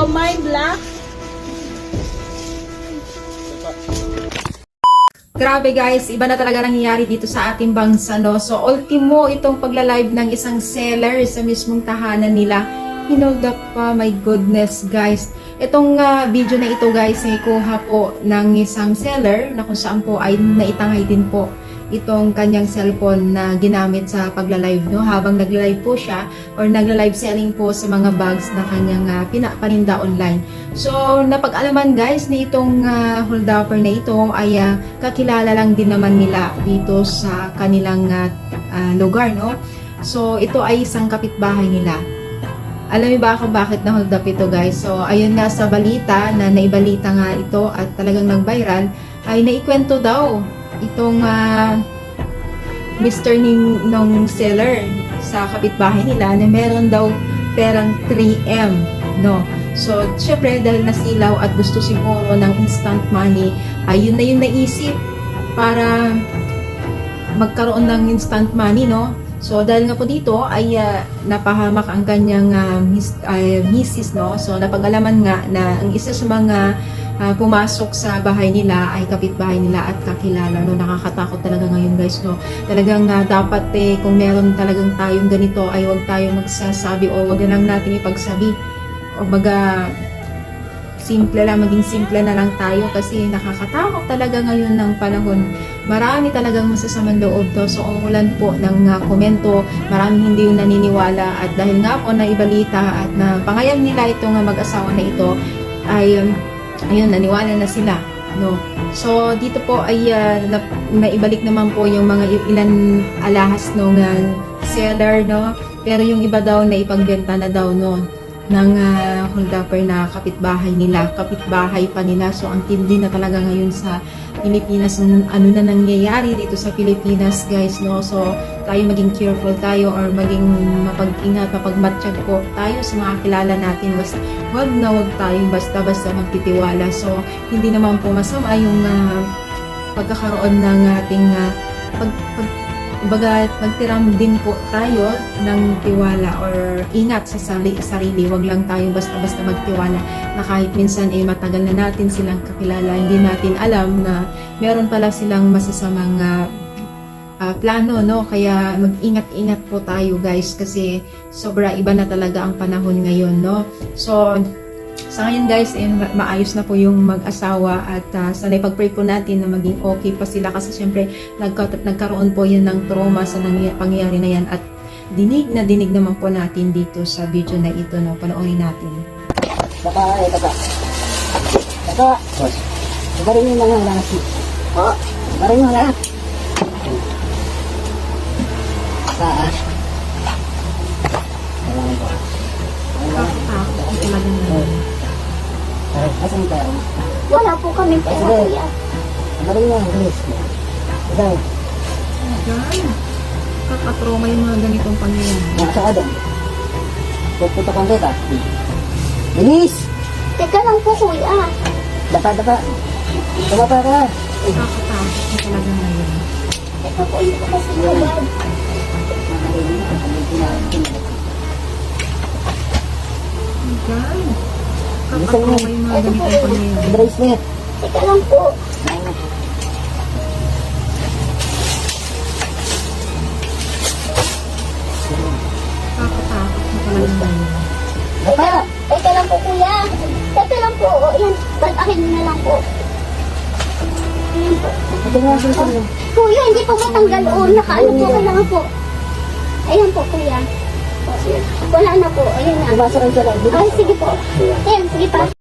Kamay black. Grabe guys, iba na talaga nangyayari dito sa ating bansa, no? So, ultimo itong pagla-live ng isang seller sa mismong tahanan nila. Hinold up pa, my goodness guys. Itong video na ito guys ay kuha po ng isang seller na kung saan po ay naitangay din po itong kanyang cellphone na ginamit sa pagla-live, no? Habang nagla-live po siya or nagla-live selling po sa mga bags na kanyang pinapaninda online. So, napag-alaman guys na itong holdupper na ito ay kakilala lang din naman nila dito sa kanilang lugar, no? So, ito ay isang kapitbahay nila. Alam niyo ba kung bakit na-hold up ito guys? So, ayun nga sa balita na naibalita nga ito at talagang nag-viral ay naikwento daw itong Mr. nung seller sa kapitbahay nila na meron daw perang 3M, no? So, syempre dahil nasilaw at gusto siguro ng instant money, ay yun na yung naisip para magkaroon ng instant money, no? So, dahil nga po dito ay napahamak ang kanyang misis, no? So, napag-alaman nga na ang isa sa mga pumasok sa bahay nila ay kapitbahay nila at kakilala, no? Nakakatakot talaga ngayon guys, no? Talagang dapat kung meron talagang tayong ganito ay huwag tayong magsasabi o huwag na lang natin ipagsabi. O baga, simple lang, maging simple na lang tayo kasi nakakatakot talaga ngayon ng panahon. Marami talagang masasamang loob to. So, umulan po ng komento, marami hindi yung naniniwala at dahil nga po na ibalita at na pangayam nila itong mag-asawa na ito ay ayun, naniwala na sila, no? So, dito po ay naibalik naman po yung mga ilan alahas ng seller, no? Pero yung iba daw na ipagbenta na daw, no? Ng holdupper na kapitbahay nila, kapitbahay pa nila. So, ang tindi na talaga ngayon sa Pilipinas, ano na nangyayari dito sa Pilipinas, guys, no? So, tayo maging careful tayo or maging mapag-ingat, mapagmatsyag po tayo sa mga kilala natin. Wag tayong basta-basta magtitiwala. So, hindi naman po masama yung pagkakaroon ng ating baga, magtiram din po tayo ng tiwala or ingat sa sarili. Wag lang tayong basta-basta magtiwala na kahit minsan matagal na natin silang kakilala, hindi natin alam na meron pala silang masasamang plano, no? Kaya mag-ingat-ingat po tayo guys kasi sobra iba na talaga ang panahon ngayon, no? So, sa ngayon guys, maayos na po yung mag-asawa at sanay pag-pray po natin na maging okay pa sila kasi syempre nagkaroon po yan ng trauma sa pangyayari na yan at dinig naman po natin dito sa video na ito, no? Panoorin natin. Baka. Barin yung mga lahat. Barin yung lahat. Asan tayo? Wala po kami pera, kuya. Barin yung bilis. Asan? Kakatroma yung mga ganitong pangyayari. Nasa ka doon. Pupunta kang kita. Bilis! Teka lang po, kuya. Dapa. Dapa ka. Nakakatakot na talaga ngayon. Teka po, hindi ko kasi kalab. Kakatroma yung mga ganitong pangyayari. Bracelet. Teka lang po. Nakakatakot na talaga ngayon. Dapa! Teka lang po, kuya. Teka lang po. Yan, batakin na lang po. Ayan po. Ito nga dito. Kuya, hindi po matanggal. Nakaano po, kailangan po. Ayan po, kuya. Wala na po. Ayan na. Nabasa ka sa loob. Ay, sige po. Ayan, sige pa.